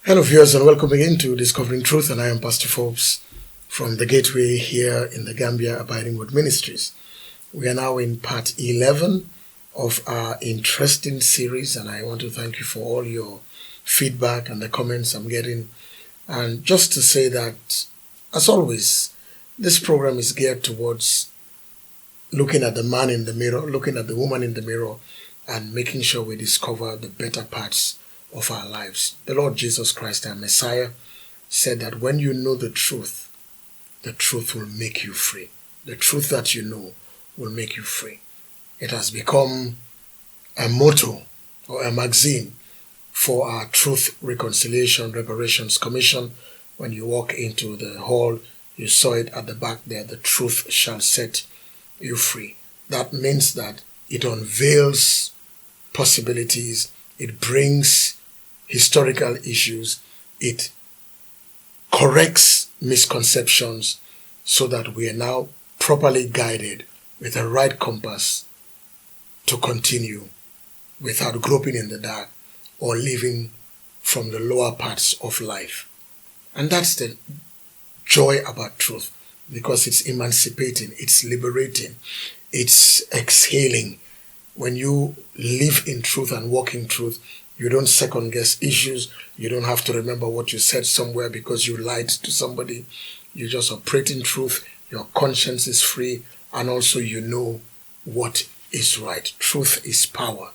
Hello viewers and welcome again to Discovering Truth, and I am Pastor Forbes from the Gateway here in the Gambia Abiding Word Ministries. We are now in part 11 of our interesting series, and I want to thank you for all your feedback and the comments I'm getting. And just to say that, as always, this program is geared towards looking at the man in the mirror, looking at the woman in the mirror, and making sure we discover the better parts of our lives. The Lord Jesus Christ, our Messiah, said that when you know the truth will make you free. The truth that you know will make you free. It has become a motto or a magazine for our Truth, Reconciliation, Reparations Commission. When you walk into the hall, you saw it at the back there, the truth shall set you free. That means that it unveils possibilities, it brings historical issues, it corrects misconceptions so that we are now properly guided with a right compass to continue without groping in the dark or living from the lower parts of life. And that's the joy about truth, because it's emancipating, it's liberating, it's exhaling. When you live in truth and walk in truth, you don't second guess issues. You don't have to remember what you said somewhere because you lied to somebody. You just operate in truth. Your conscience is free, and also you know what is right. Truth is power.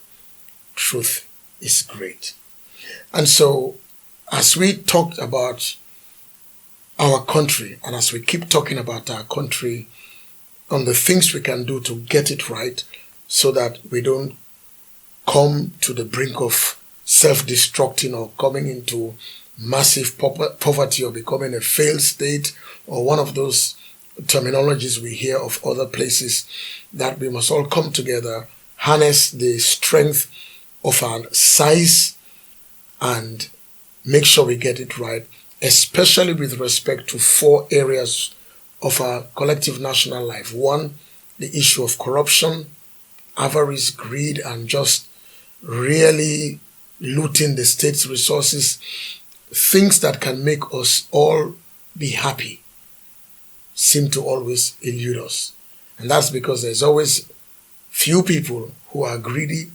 Truth is great. And so, as we talked about our country, and as we keep talking about our country, on the things we can do to get it right so that we don't come to the brink of self-destructing or coming into massive poverty or becoming a failed state, or one of those terminologies we hear of other places, that we must all come together, harness the strength of our size, and make sure we get it right, especially with respect to 4 areas of our collective national life. 1, the issue of corruption, avarice, greed, and just really looting the state's resources, things that can make us all be happy, seem to always elude us. And that's because there's always few people who are greedy,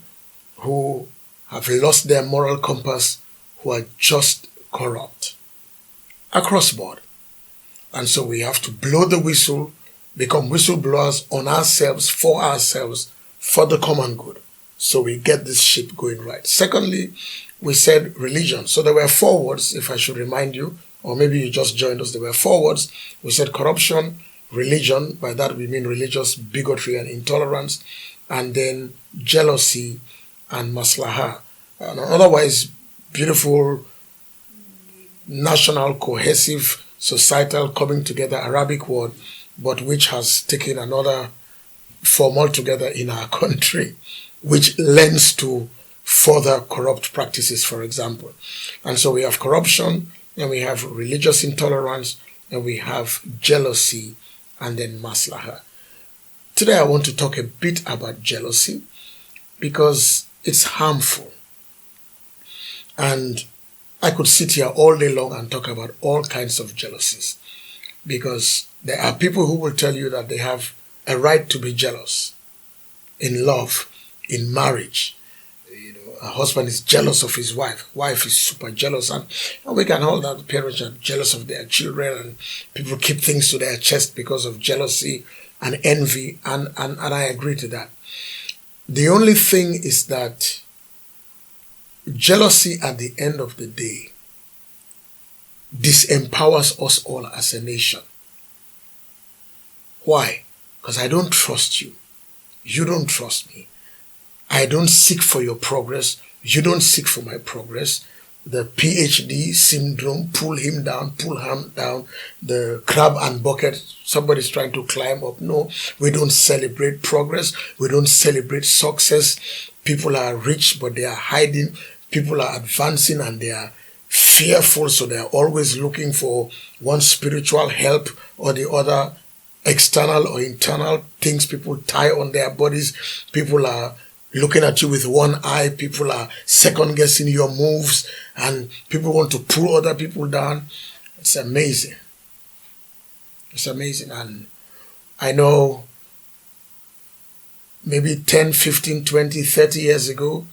who have lost their moral compass, who are just corrupt across board. And so we have to blow the whistle, become whistleblowers on ourselves, for the common good, so we get this ship going right. Secondly, we said religion. So there were 4 words, if I should remind you, or maybe you just joined us. There were 4 words. We said corruption, religion, by that we mean religious bigotry and intolerance, and then jealousy and maslaha. And otherwise, beautiful, national, cohesive, societal, coming together Arabic word, but which has taken another form altogether in our country, which lends to further corrupt practices, for example. And so we have corruption, and we have religious intolerance, and we have jealousy, and then maslaha. Today I want to talk a bit about jealousy, because it's harmful. And I could sit here all day long and talk about all kinds of jealousies, because there are people who will tell you that they have a right to be jealous in love, in marriage. A husband is jealous of his wife is super jealous, and we can hold that parents are jealous of their children, and people keep things to their chest because of jealousy and envy, and I agree to that. The only thing is that jealousy at the end of the day disempowers us all as a nation. Why? Because I don't trust you. You don't trust me. I don't seek for your progress. You don't seek for my progress. The PhD syndrome, pull him down, the crab and bucket, somebody's trying to climb up. No, we don't celebrate progress. We don't celebrate success. People are rich, but they are hiding. People are advancing and they are fearful, so they are always looking for one spiritual help or the other, external or internal things people tie on their bodies. People are looking at you with one eye. People are second guessing your moves, and people want to pull other people down. It's amazing. It's amazing. And I know maybe 10, 15, 20, 30 years ago,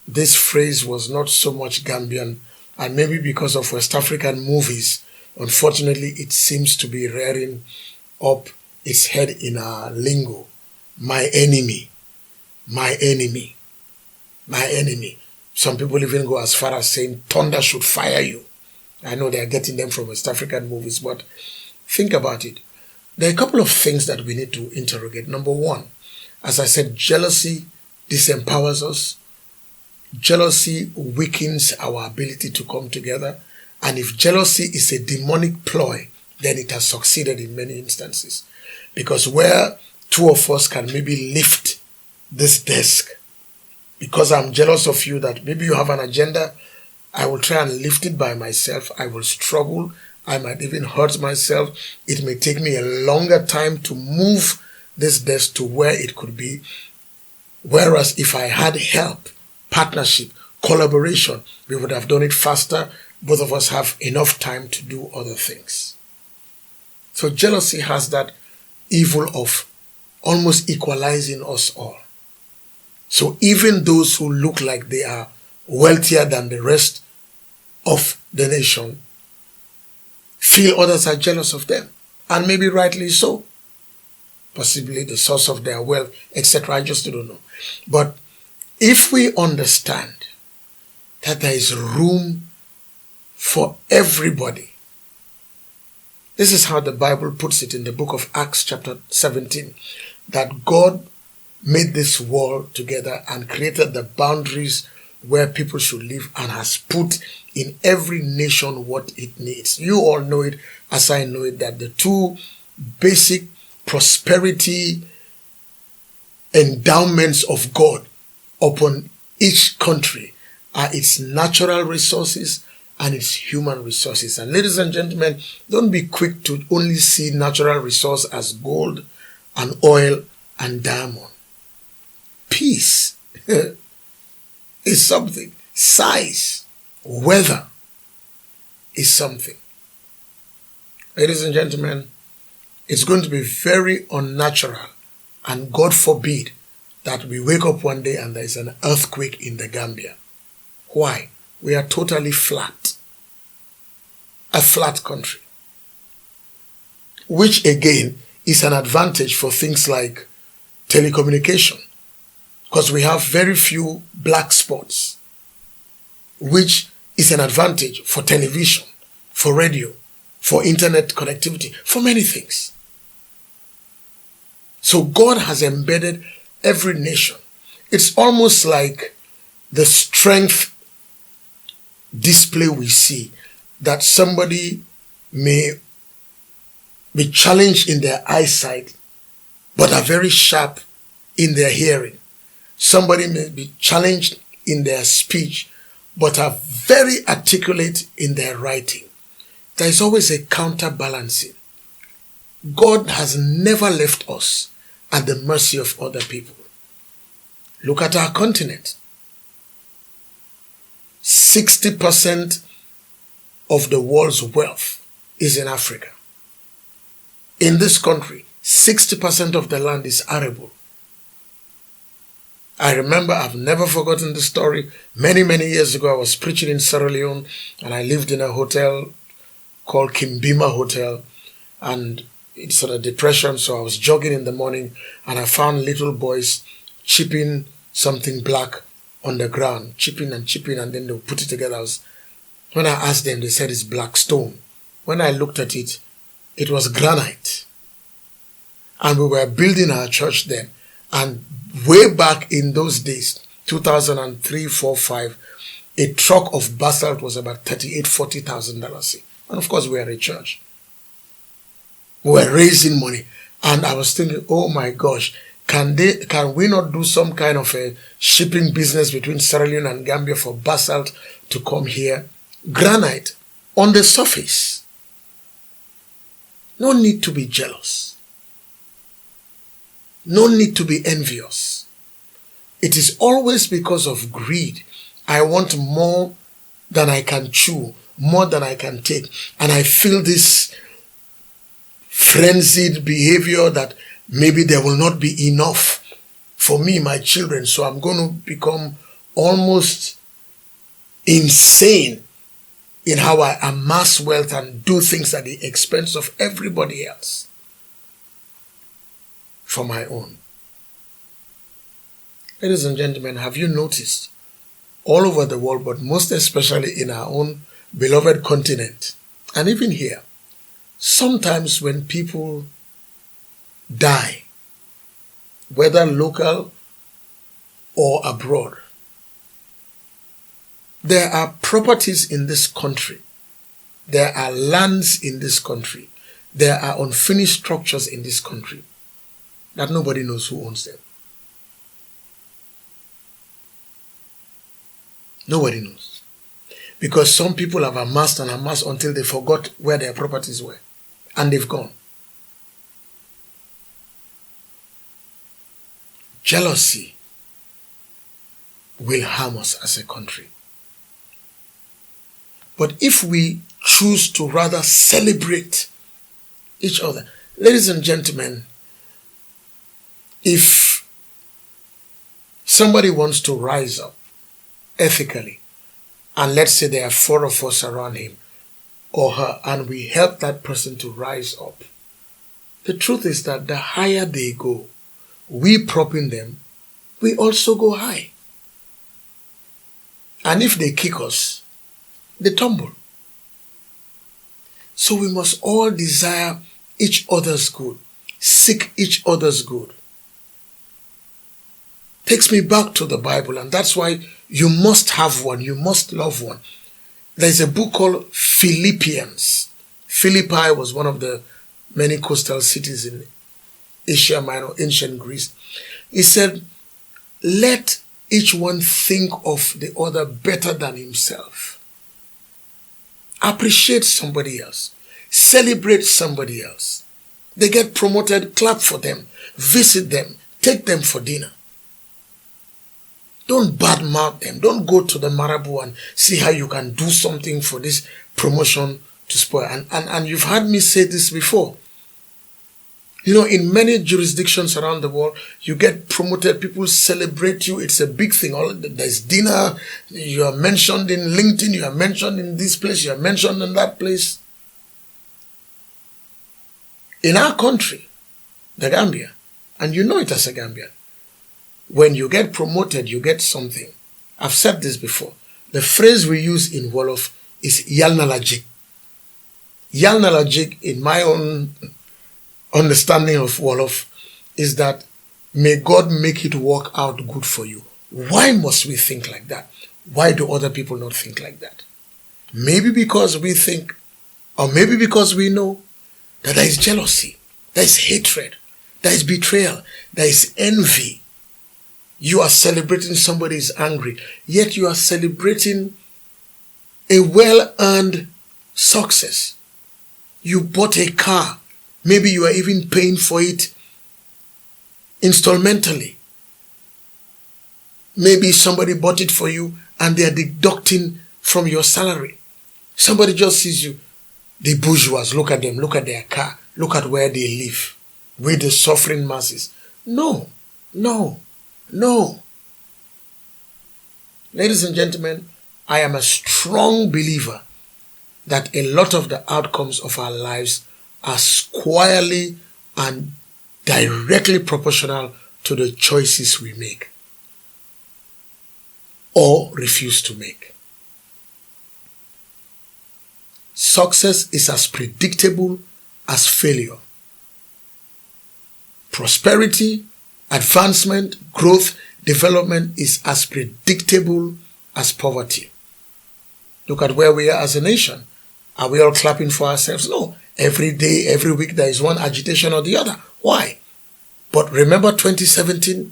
this phrase was not so much Gambian, and maybe because of West African movies, unfortunately, it seems to be rearing up its head in our lingo. My enemy, my enemy, my enemy. Some people even go as far as saying thunder should fire you. I know they are getting them from West African movies, but think about it. There are a couple of things that we need to interrogate. Number one, as I said, jealousy disempowers us. Jealousy weakens our ability to come together. And if jealousy is a demonic ploy, then it has succeeded in many instances. Because where two of us can maybe lift this desk, because I'm jealous of you, that maybe you have an agenda, I will try and lift it by myself. I will struggle. I might even hurt myself. It may take me a longer time to move this desk to where it could be. Whereas if I had help, partnership, collaboration, we would have done it faster. Both of us have enough time to do other things. So jealousy has that evil of almost equalizing us all. So even those who look like they are wealthier than the rest of the nation feel others are jealous of them, and maybe rightly so. Possibly the source of their wealth, etc. I just don't know. But if we understand that there is room for everybody, this is how the Bible puts it in the book of Acts chapter 17, that God made this world together and created the boundaries where people should live and has put in every nation what it needs. You all know it as I know it, that the two basic prosperity endowments of God upon each country are its natural resources and its human resources. And ladies and gentlemen, don't be quick to only see natural resource as gold and oil and diamond. Peace is something. Size, weather is something. Ladies and gentlemen, it's going to be very unnatural, and God forbid that we wake up one day and there is an earthquake in the Gambia. Why? We are totally flat. A flat country. Which again is an advantage for things like telecommunication, because we have very few black spots, which is an advantage for television, for radio, for internet connectivity, for many things. So God has embedded every nation. It's almost like the strength display we see, that somebody may be challenged in their eyesight but are very sharp in their hearing. Somebody may be challenged in their speech but are very articulate in their writing. There is always a counterbalancing. God has never left us at the mercy of other people. Look at our continent. 60% of the world's wealth is in Africa. In this country, 60% of the land is arable. I remember, I've never forgotten the story. Many, many years ago, I was preaching in Sierra Leone, and I lived in a hotel called Kimbima Hotel, and it's a depression, so I was jogging in the morning, and I found little boys chipping something black on the ground, chipping, and then they'll put it together. When I asked them, they said it's black stone. When I looked at it, it was granite. And we were building our church then. And way back in those days, 2003, 4, 5, a truck of basalt was about $38,000, $40,000. And of course, we are a church. We were raising money. And I was thinking, oh my gosh, can we not do some kind of a shipping business between Sierra Leone and Gambia for basalt to come here? Granite on the surface. No need to be jealous. No need to be envious. it is always because of greed. I want more than I can chew, more than I can take. And I feel this frenzied behavior that maybe there will not be enough for me, my children. So I'm going to become almost insane in how I amass wealth and do things at the expense of everybody else for my own. Ladies and gentlemen, have you noticed all over the world, but most especially in our own beloved continent, and even here, sometimes when people die, whether local or abroad, there are properties in this country, there are lands in this country, there are unfinished structures in this country that nobody knows who owns them. Nobody knows. Because some people have amassed and amassed until they forgot where their properties were. And they've gone. Jealousy will harm us as a country. But if we choose to rather celebrate each other, ladies and gentlemen, if somebody wants to rise up ethically, and let's say there are 4 of us around him or her, and we help that person to rise up, the truth is that the higher they go, we propping them, we also go high. And if they kick us, they tumble. So we must all desire each other's good, seek each other's good. Takes me back to the Bible, and that's why you must have one, you must love one. There's a book called Philippians. Philippi was one of the many coastal cities in Asia Minor, ancient Greece. He said, let each one think of the other better than himself. Appreciate somebody else. Celebrate somebody else. They get promoted, clap for them, visit them, take them for dinner. Don't badmouth them. Don't go to the Marabu and see how you can do something for this promotion to spoil. And you've heard me say this before. You know, in many jurisdictions around the world, you get promoted, people celebrate you. It's a big thing. There's dinner, you are mentioned in LinkedIn, you are mentioned in this place, you are mentioned in that place. In our country, the Gambia, and you know it as a Gambian, when you get promoted, you get something. I've said this before. The phrase we use in Wolof is Yalnalajik. Yalnalajik, in my own understanding of Wolof, is that may God make it work out good for you. Why must we think like that? Why do other people not think like that? Maybe because we think, or maybe because we know that there is jealousy, there is hatred, there is betrayal, there is envy. You are celebrating somebody is angry, yet you are celebrating a well-earned success. You bought a car. Maybe you are even paying for it installmentally. Maybe somebody bought it for you and they are deducting from your salary. Somebody just sees you. The bourgeois, look at them, look at their car, look at where they live, with the suffering masses. No. Ladies and gentlemen, I am a strong believer that a lot of the outcomes of our lives are squarely and directly proportional to the choices we make or refuse to make. Success is as predictable as failure. Prosperity, advancement, growth, development is as predictable as poverty. Look at where we are as a nation. Are we all clapping for ourselves? No. Every day, every week, there is one agitation or the other. Why? But remember 2017?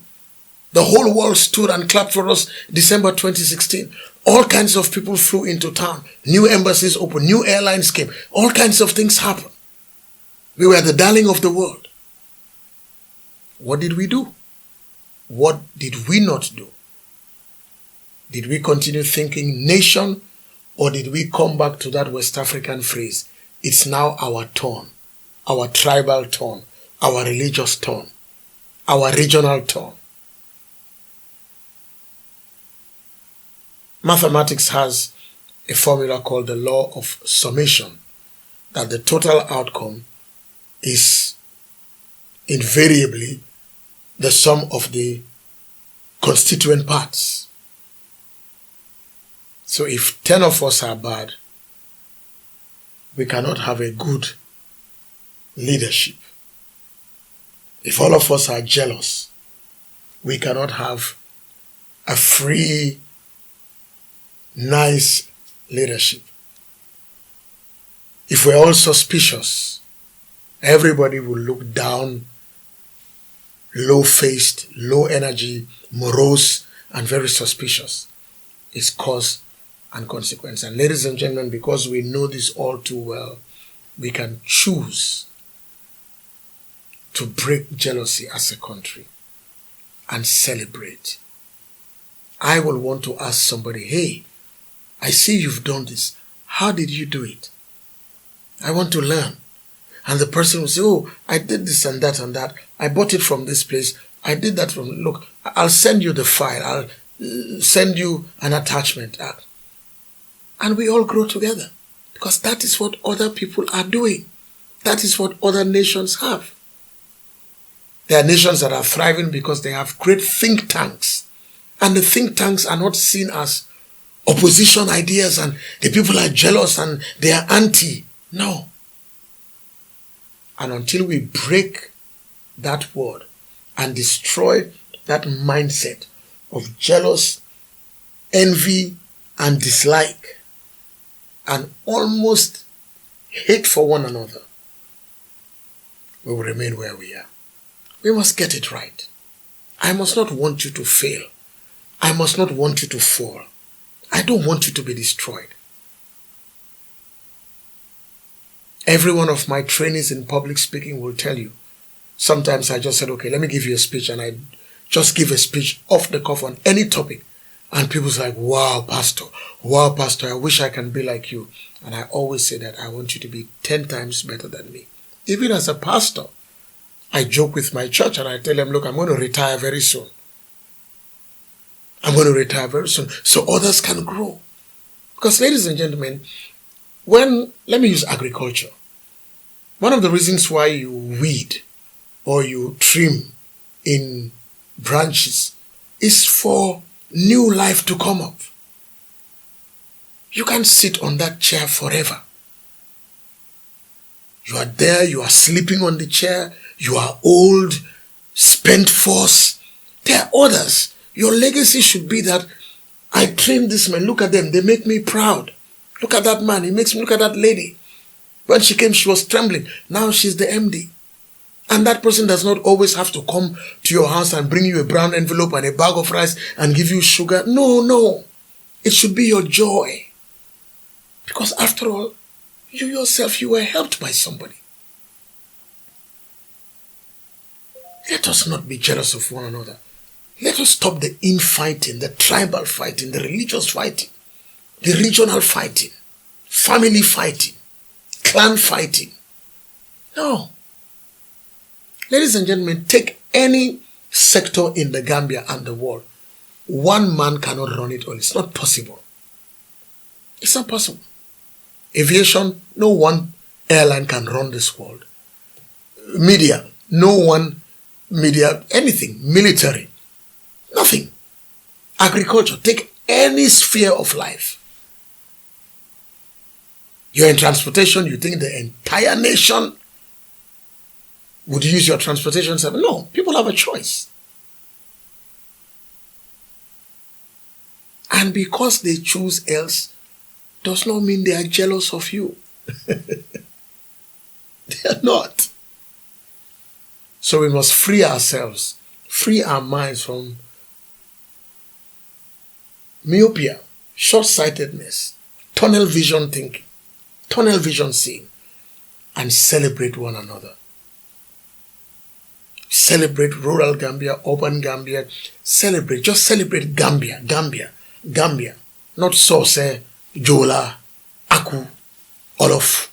The whole world stood and clapped for us. December 2016. All kinds of people flew into town. New embassies opened. New airlines came. All kinds of things happened. We were the darling of the world. What did we do? what did we not do? Did we continue thinking nation, or did we come back to that West African phrase? It's now our turn, our tribal turn, our religious turn, our regional turn. Mathematics has a formula called the law of summation, that the total outcome is invariably the sum of the constituent parts. So if 10 of us are bad, we cannot have a good leadership. If all of us are jealous, we cannot have a free, nice leadership. If we're all suspicious, everybody will look down, low-faced, low energy, morose, and very suspicious. It's cause and consequence. And ladies and gentlemen, because we know this all too well, we can choose to break jealousy as a country and celebrate. I will want to ask somebody, hey, I see you've done this. How did you do it? I want to learn. And the person will say, oh, I did this and that and that. I bought it from this place. I did that from, look, I'll send you the file. I'll send you an attachment. And we all grow together, because that is what other people are doing. That is what other nations have. There are nations that are thriving because they have great think tanks. And the think tanks are not seen as opposition ideas and the people are jealous and they are anti. No. And until we break that word and destroy that mindset of jealous, envy, and dislike, and almost hate for one another, we will remain where we are. We must get it right. I must not want you to fail. I must not want you to fall. I don't want you to be destroyed. Every one of my trainees in public speaking will tell you, sometimes I just said, okay, let me give you a speech, and I just give a speech off the cuff on any topic. And people's like, wow, Pastor, I wish I can be like you. And I always say that I want you to be 10 times better than me. Even as a pastor, I joke with my church and I tell them, look, I'm going to retire very soon. I'm going to retire very soon so others can grow. Because ladies and gentlemen, let me use agriculture. One of the reasons why you weed or you trim in branches is for new life to come up. You can't sit on that chair forever. You are there, you are sleeping on the chair, you are old, spent force. There are others. Your legacy should be that I trained this man, look at them, they make me proud. Look at that man, he makes me, look at that lady. When she came, she was trembling. Now she's the MD. And that person does not always have to come to your house and bring you a brown envelope and a bag of rice and give you sugar. No. It should be your joy. Because after all, you yourself, you were helped by somebody. Let us not be jealous of one another. Let us stop the infighting, the tribal fighting, the religious fighting, the regional fighting, family fighting, clan fighting. No. Ladies and gentlemen, take any sector in the Gambia and the world. One man cannot run it all. It's not possible. It's not possible. Aviation, no one airline can run this world. Media, no one media, anything, military, nothing. Agriculture, take any sphere of life. You're in transportation, you think the entire nation would use your transportation service? No, people have a choice. And because they choose else, does not mean they are jealous of you. They are not. So we must free ourselves, free our minds from myopia, short-sightedness, tunnel vision thinking, tunnel vision seeing, and celebrate one another. Celebrate rural Gambia, urban Gambia. Just celebrate Gambia, Gambia. Not Sose, Jola, Aku, Olof,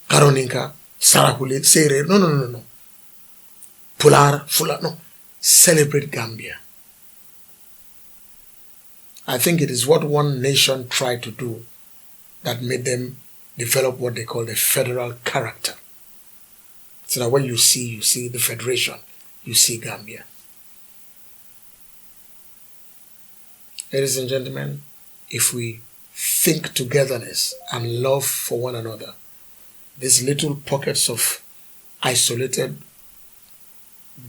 Karoninka, Sarakule, Sere. No. Pular, Fula, no. Celebrate Gambia. I think it is what one nation tried to do that made them develop what they call the federal character. So that when you see the federation, you see Gambia. Ladies and gentlemen, if we think togetherness and love for one another, these little pockets of isolated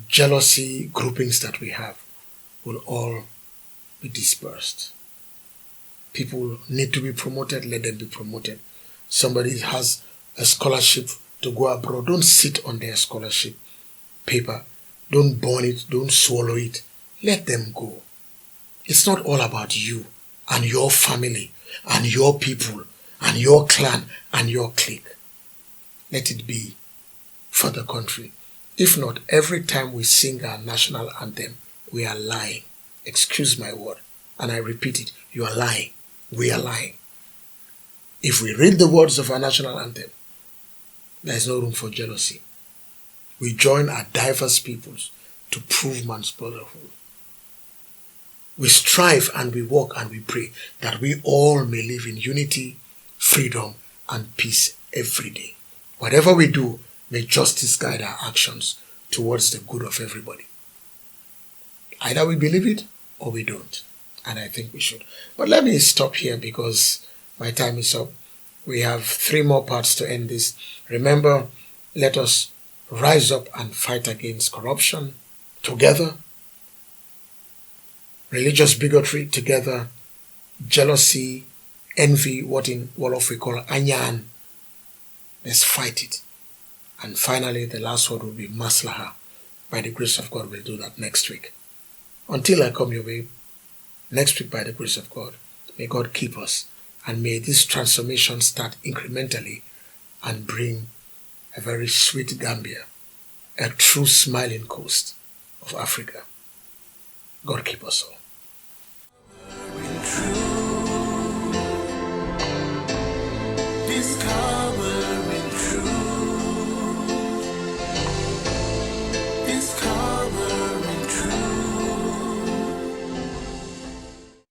jealousy groupings that we have will all be dispersed. People need to be promoted, let them be promoted. Somebody has a scholarship to go abroad, don't sit on their scholarship paper. Don't burn it, don't swallow it. Let them go. It's not all about you and your family and your people and your clan and your clique. Let it be for the country. If not, every time we sing our national anthem, we are lying. Excuse my word. And I repeat it, you are lying. We are lying. If we read the words of our national anthem, there is no room for jealousy. We join our diverse peoples to prove man's brotherhood. We strive and we work and we pray that we all may live in unity, freedom, and peace every day. Whatever we do, may justice guide our actions towards the good of everybody. Either we believe it or we don't. And I think we should. But let me stop here because my time is up. We have 3 more parts to end this. Remember, let us rise up and fight against corruption together, religious bigotry together, jealousy, envy, what in Wolof we call anyan. Let's fight it. And finally, the last word will be maslaha. By the grace of God, we'll do that next week. Until I come your way, next week by the grace of God, may God keep us. And may this transformation start incrementally and bring a very sweet Gambia, a true smiling coast of Africa. God keep us all. This